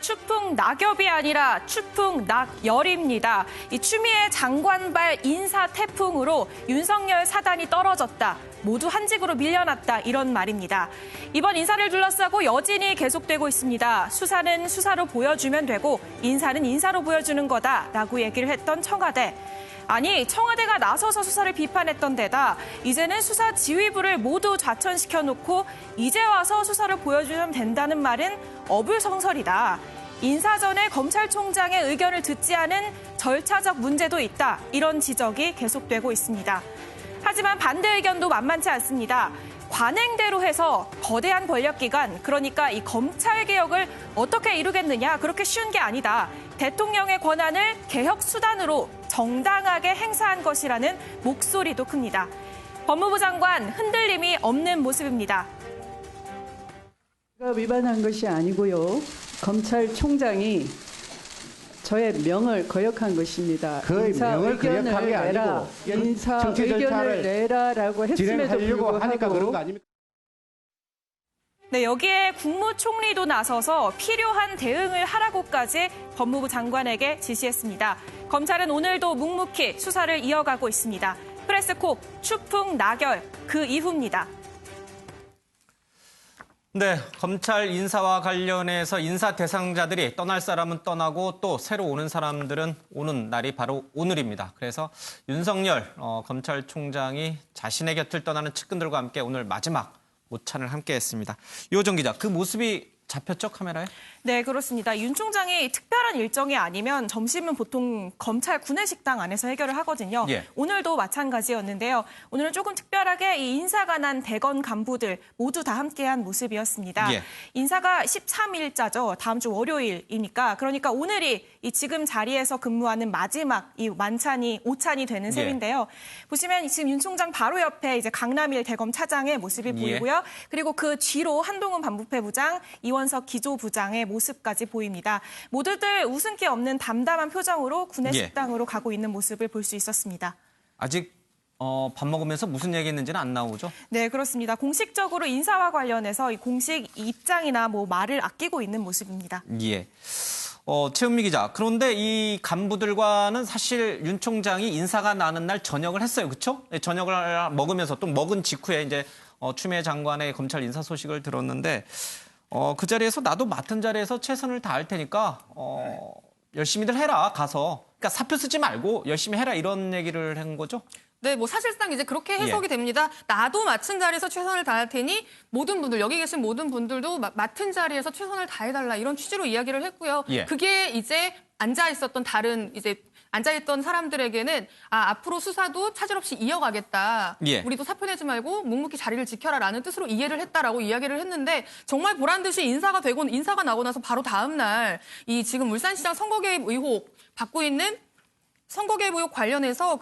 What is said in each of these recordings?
추풍 낙엽이 아니라 추풍 낙열입니다. 이 추미애 장관발 인사 태풍으로 윤석열 사단이 떨어졌다. 모두 한직으로 밀려났다. 이런 말입니다. 이번 인사를 둘러싸고 여진이 계속되고 있습니다. 수사는 수사로 보여주면 되고 인사는 인사로 보여주는 거다라고 얘기를 했던 청와대. 아니, 청와대가 나서서 수사를 비판했던 데다 이제는 수사 지휘부를 모두 좌천시켜놓고 이제 와서 수사를 보여주면 된다는 말은 어불성설이다. 인사 전에 검찰총장의 의견을 듣지 않은 절차적 문제도 있다. 이런 지적이 계속되고 있습니다. 하지만 반대 의견도 만만치 않습니다. 관행대로 해서 거대한 권력기관, 그러니까 이 검찰개혁을 어떻게 이루겠느냐, 그렇게 쉬운 게 아니다. 대통령의 권한을 개혁 수단으로 정당하게 행사한 것이라는 목소리도 큽니다. 법무부 장관 흔들림이 없는 모습입니다. 제가 위반한 것이 아니고요. 검찰총장이 저의 명을 거역한 것입니다. 그 명을 거역한 게 아니고 인사 정치 의견을 절차를 내라라고 했음에도 진행하려고 하니까 그런 거 불구하고 아닙니까? 네, 여기에 국무총리도 나서서 필요한 대응을 하라고까지 법무부 장관에게 지시했습니다. 검찰은 오늘도 묵묵히 수사를 이어가고 있습니다. 프레스콕 추풍 낙열 그 이후입니다. 네, 검찰 인사와 관련해서 인사 대상자들이 떠날 사람은 떠나고 또 새로 오는 사람들은 오는 날이 바로 오늘입니다. 그래서 윤석열 검찰총장이 자신의 곁을 떠나는 측근들과 함께 오늘 마지막 모찬을 함께했습니다. 유호정 기자, 그 모습이 잡혔죠, 카메라에? 네, 그렇습니다. 윤 총장이 특별한 일정이 아니면 점심은 보통 검찰 구내식당 안에서 해결을 하거든요. 예. 오늘도 마찬가지였는데요. 오늘은 조금 특별하게 이 인사가 난 대검 간부들 모두 다 함께한 모습이었습니다. 예. 인사가 13일자죠. 다음 주 월요일이니까. 그러니까 오늘이 이 지금 자리에서 근무하는 마지막 이 오찬이 되는 셈인데요. 보시면 지금 윤 총장 바로 옆에 이제 강남일 대검 차장의 모습이 보이고요. 그리고 그 뒤로 한동훈 반부패 부장, 이원석 기조부장의 모습까지 보입니다. 모두들 웃음기 없는 담담한 표정으로 구내식당으로 가고 있는 모습을 볼 수 있었습니다. 아직 밥 먹으면서 무슨 얘기했는지는 안 나오죠? 네, 그렇습니다. 공식적으로 인사와 관련해서 이 공식 입장이나 뭐 말을 아끼고 있는 모습입니다. 예. 최은미 기자, 그런데 이 간부들과는 사실 윤 총장이 인사가 나는 날 저녁을 했어요. 그렇죠? 저녁을 먹으면서 또 먹은 직후에 이제 추미애 장관의 검찰 인사 소식을 들었는데 그 자리에서 나도 맡은 자리에서 최선을 다할 테니까 열심히들 해라, 가서. 그러니까 사표 쓰지 말고 열심히 해라, 이런 얘기를 한 거죠? 네, 뭐 사실상 이제 그렇게 해석이 됩니다. 나도 맡은 자리에서 최선을 다할 테니 모든 분들, 여기 계신 모든 분들도 맡은 자리에서 최선을 다해달라, 이런 취지로 이야기를 했고요. 예. 그게 이제 앉아있었던 다른 앉아있던 사람들에게는 앞으로 수사도 차질 없이 이어가겠다. 예. 우리도 사표 내지 말고 묵묵히 자리를 지켜라라는 뜻으로 이해를 했다라고 이야기를 했는데, 정말 보란 듯이 인사가 나고 나서 바로 다음 날 이 지금 울산시장 선거 개입 의혹 받고 있는 선거 개입 의혹 관련해서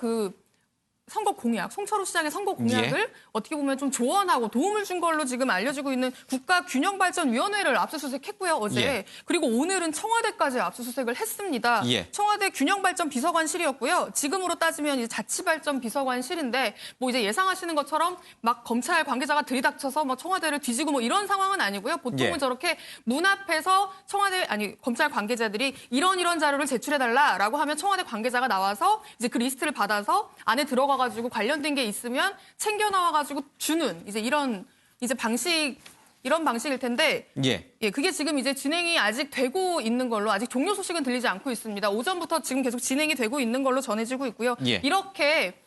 선거 공약, 송철호 시장의 선거 공약을 어떻게 보면 좀 조언하고 도움을 준 걸로 지금 알려지고 있는 국가균형발전위원회를 압수수색했고요, 어제. 그리고 오늘은 청와대까지 압수수색을 했습니다. 청와대 균형발전비서관실이었고요. 지금으로 따지면 이제 자치발전비서관실인데, 뭐 이제 예상하시는 것처럼 막 검찰 관계자가 들이닥쳐서 뭐 청와대를 뒤지고 뭐 이런 상황은 아니고요. 보통은 저렇게 문 앞에서 검찰 관계자들이 이런 자료를 제출해달라라고 하면 청와대 관계자가 나와서 이제 그 리스트를 받아서 안에 들어가가지고 관련된 게 있으면 챙겨 나와가지고 주는 이런 방식일 텐데, 그게 지금 이제 진행이 아직 되고 있는 걸로, 아직 종료 소식은 들리지 않고 있습니다. 오전부터 지금 계속 진행이 되고 있는 걸로 전해지고 있고요. 이렇게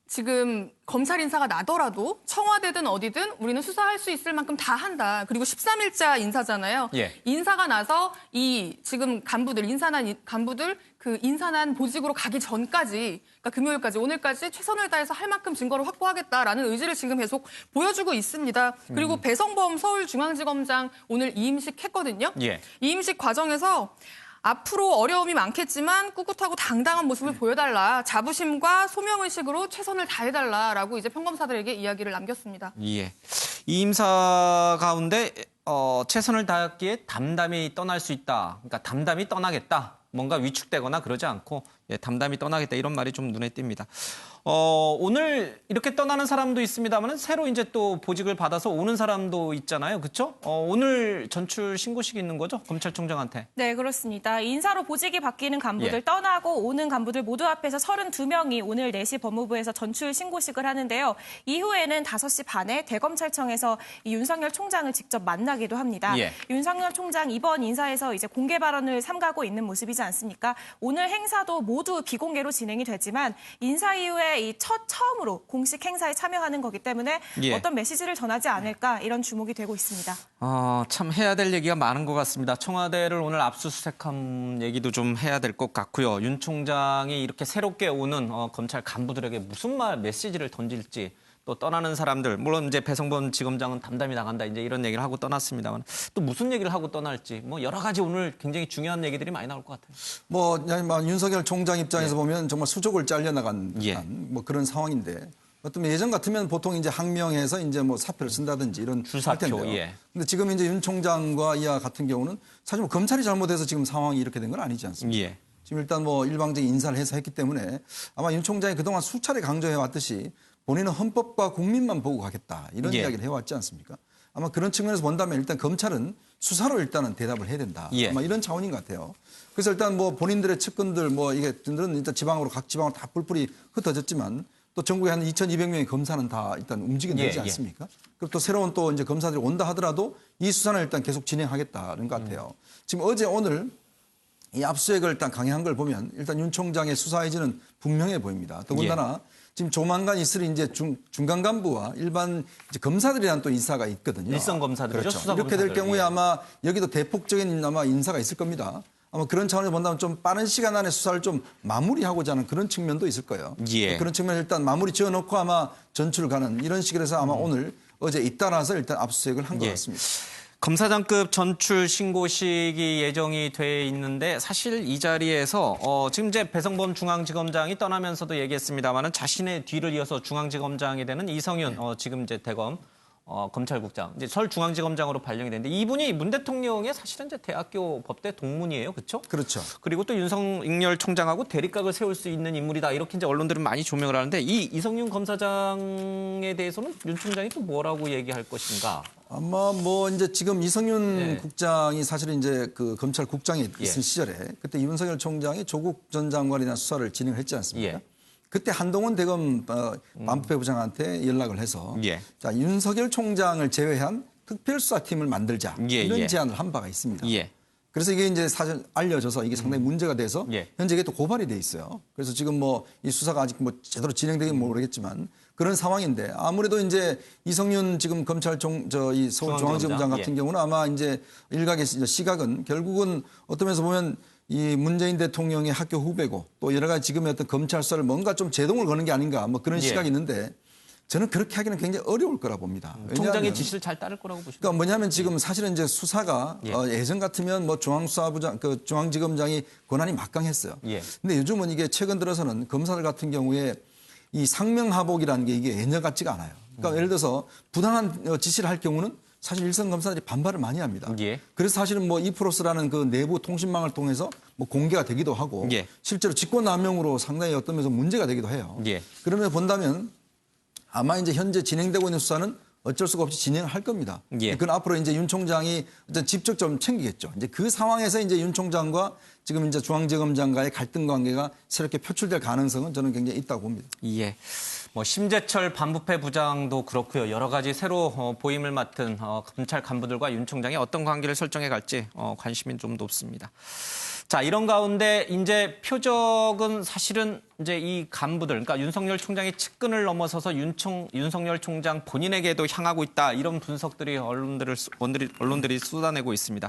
지금 검찰 인사가 나더라도 청와대든 어디든 우리는 수사할 수 있을 만큼 다 한다. 그리고 13일자 인사잖아요. 인사가 나서 지금 인사난 간부들 그 인사난 보직으로 가기 전까지, 그러니까 금요일까지, 오늘까지 최선을 다해서 할 만큼 증거를 확보하겠다라는 의지를 지금 계속 보여주고 있습니다. 그리고 배성범 서울중앙지검장 오늘 이임식 했거든요. 이임식 과정에서 앞으로 어려움이 많겠지만 꿋꿋하고 당당한 모습을 보여달라. 자부심과 소명의식으로 최선을 다해달라라고 이제 평검사들에게 이야기를 남겼습니다. 이 임사 가운데 최선을 다했기에 담담히 떠날 수 있다. 그러니까 담담히 떠나겠다. 뭔가 위축되거나 그러지 않고 예, 담담히 떠나겠다 이런 말이 좀 눈에 띕니다. 오늘 이렇게 떠나는 사람도 있습니다만 새로 이제 또 보직을 받아서 오는 사람도 있잖아요. 그렇죠? 오늘 전출 신고식이 있는 거죠? 검찰총장한테. 네, 그렇습니다. 인사로 보직이 바뀌는 간부들 예. 떠나고 오는 간부들 모두 합해서 32명이 오늘 4시 법무부에서 전출 신고식을 하는데요. 이후에는 5시 반에 대검찰청에서 이 윤석열 총장을 직접 만나기도 합니다. 예. 윤석열 총장 이번 인사에서 이제 공개 발언을 삼가고 있는 모습이지 않습니까? 오늘 행사도 모두 비공개로 진행이 되지만 인사 이후에 이 처음으로 공식 행사에 참여하는 거기 때문에 예. 어떤 메시지를 전하지 않을까 이런 주목이 되고 있습니다. 참 해야 될 얘기가 많은 것 같습니다. 청와대를 오늘 압수수색한 얘기도 좀 해야 될 것 같고요. 윤 총장이 이렇게 새롭게 오는 검찰 간부들에게 무슨 메시지를 던질지 또 떠나는 사람들, 물론 이제 배성범 지검장은 담담히 나간다 이제 이런 얘기를 하고 떠났습니다만 또 무슨 얘기를 하고 떠날지 뭐 여러 가지 오늘 굉장히 중요한 얘기들이 많이 나올 것 같아요. 뭐 윤석열 총장 입장에서 보면 정말 수족을 잘려나간 듯한 예. 뭐 그런 상황인데 어쩌면 예전 같으면 보통 이제 항명해서 이제 뭐 사표를 쓴다든지 이런 줄사표, 할 텐데요. 예. 근데 지금 이제 윤 총장과 이와 같은 경우는 사실 뭐 검찰이 잘못해서 지금 상황이 이렇게 된 건 아니지 않습니까? 예. 지금 일단 뭐 일방적인 인사를 해서 했기 때문에 아마 윤 총장이 그동안 수차례 강조해 왔듯이 본인은 헌법과 국민만 보고 가겠다 이런 예. 이야기를 해왔지 않습니까? 아마 그런 측면에서 본다면 일단 검찰은 수사로 일단은 대답을 해야 된다. 예. 아마 이런 차원인 것 같아요. 그래서 일단 뭐 본인들의 측근들 뭐 이게 들은 일단 지방으로 각 지방으로 다 뿔뿔이 흩어졌지만 또 전국에 한 2,200명의 검사는 다 일단 움직이게 되지 예, 예. 않습니까? 그리고 또 새로운 또 이제 검사들이 온다 하더라도 이 수사는 일단 계속 진행하겠다는 것 같아요. 지금 어제 오늘 이 압수수색을 일단 강행한 걸 보면 일단 윤 총장의 수사 의지는 분명해 보입니다. 더군다나 지금 조만간 있을 이제 중간 간부와 일반 이제 검사들에 대한 또 인사가 있거든요. 일선 검사들이죠. 그렇죠. 수사 이렇게 될 검사들. 경우에 예. 아마 여기도 대폭적인 아마 인사가 있을 겁니다. 아마 그런 차원에서 본다면 좀 빠른 시간 안에 수사를 좀 마무리하고자 하는 그런 측면도 있을 거예요. 예. 그런 측면을 일단 마무리 지어놓고 아마 전출을 가는 이런 식으로 해서 아마 오늘 어제 잇따라서 일단 압수수색을 한 것 예. 같습니다. 검사장급 전출 신고식이 예정이 돼 있는데 사실 이 자리에서 지금 이제 배성범 중앙지검장이 떠나면서도 얘기했습니다만은 자신의 뒤를 이어서 중앙지검장이 되는 이성윤 지금 이제 대검 검찰국장 이제 서울중앙지검장으로 발령이 됐는데 이분이 문 대통령의 사실은 이제 대학교 법대 동문이에요, 그렇죠? 그렇죠. 그리고 또 윤석열 총장하고 대립각을 세울 수 있는 인물이다 이렇게 이제 언론들은 많이 조명을 하는데 이 이성윤 검사장에 대해서는 윤 총장이 또 뭐라고 얘기할 것인가? 아마 뭐 이제 지금 이성윤 예. 국장이 사실은 이제 그 검찰국장에 있을 예. 시절에 그때 윤석열 총장이 조국 전 장관에 대한 수사를 진행을 했지 않습니까? 예. 그때 한동훈 대검 반부패 부장한테 연락을 해서 예. 자, 윤석열 총장을 제외한 특별수사팀을 만들자 예, 이런 예. 제안을 한 바가 있습니다. 예. 그래서 이게 이제 사실 알려져서 이게 상당히 문제가 돼서 예. 현재 이게 또 고발이 돼 있어요. 그래서 지금 뭐 이 수사가 아직 뭐 제대로 진행되긴 모르겠지만 그런 상황인데 아무래도 이제 이성윤 지금 검찰총 이 서울중앙지검장 같은 예. 경우는 아마 이제 일각의 시각은 결국은 어떤 면에서 보면 이 문재인 대통령의 학교 후배고 또 여러 가지 지금의 어떤 검찰 수사를 뭔가 좀 제동을 거는 게 아닌가 뭐 그런 예. 시각이 있는데 저는 그렇게 하기는 굉장히 어려울 거라 봅니다. 총장의 왜냐하면 지시를 잘 따를 거라고 보십니까? 그러니까 뭐냐면 지금 사실은 이제 수사가 예. 예전 같으면 뭐 중앙수사부장, 그 중앙지검장이 권한이 막강했어요. 예. 근데 요즘은 이게 최근 들어서는 검사들 같은 경우에 이 상명하복이라는 게 이게 예년 같지가 않아요. 그러니까 예를 들어서 부당한 지시를 할 경우는 사실 일선 검사들이 반발을 많이 합니다. 예. 그래서 사실은 뭐 이프로스라는 그 내부 통신망을 통해서 뭐 공개가 되기도 하고 예. 실제로 직권남용으로 상당히 어떤 면에서 문제가 되기도 해요. 예. 그러면 본다면 아마 이제 현재 진행되고 있는 수사는 어쩔 수가 없이 진행을 할 겁니다. 예. 그건 앞으로 이제 윤 총장이 어떤 직접 좀 챙기겠죠. 이제 그 상황에서 이제 윤 총장과 지금 이제 중앙지검장과의 갈등 관계가 새롭게 표출될 가능성은 저는 굉장히 있다고 봅니다. 예. 뭐 심재철 반부패 부장도 그렇고요. 여러 가지 새로 보임을 맡은 검찰 간부들과 윤 총장이 어떤 관계를 설정해 갈지 관심이 좀 높습니다. 자, 이런 가운데 이제 표적은 사실은 이제 이 간부들, 그러니까 윤석열 총장의 측근을 넘어서서 윤석열 총장 본인에게도 향하고 있다. 이런 분석들이 언론들이 쏟아내고 있습니다.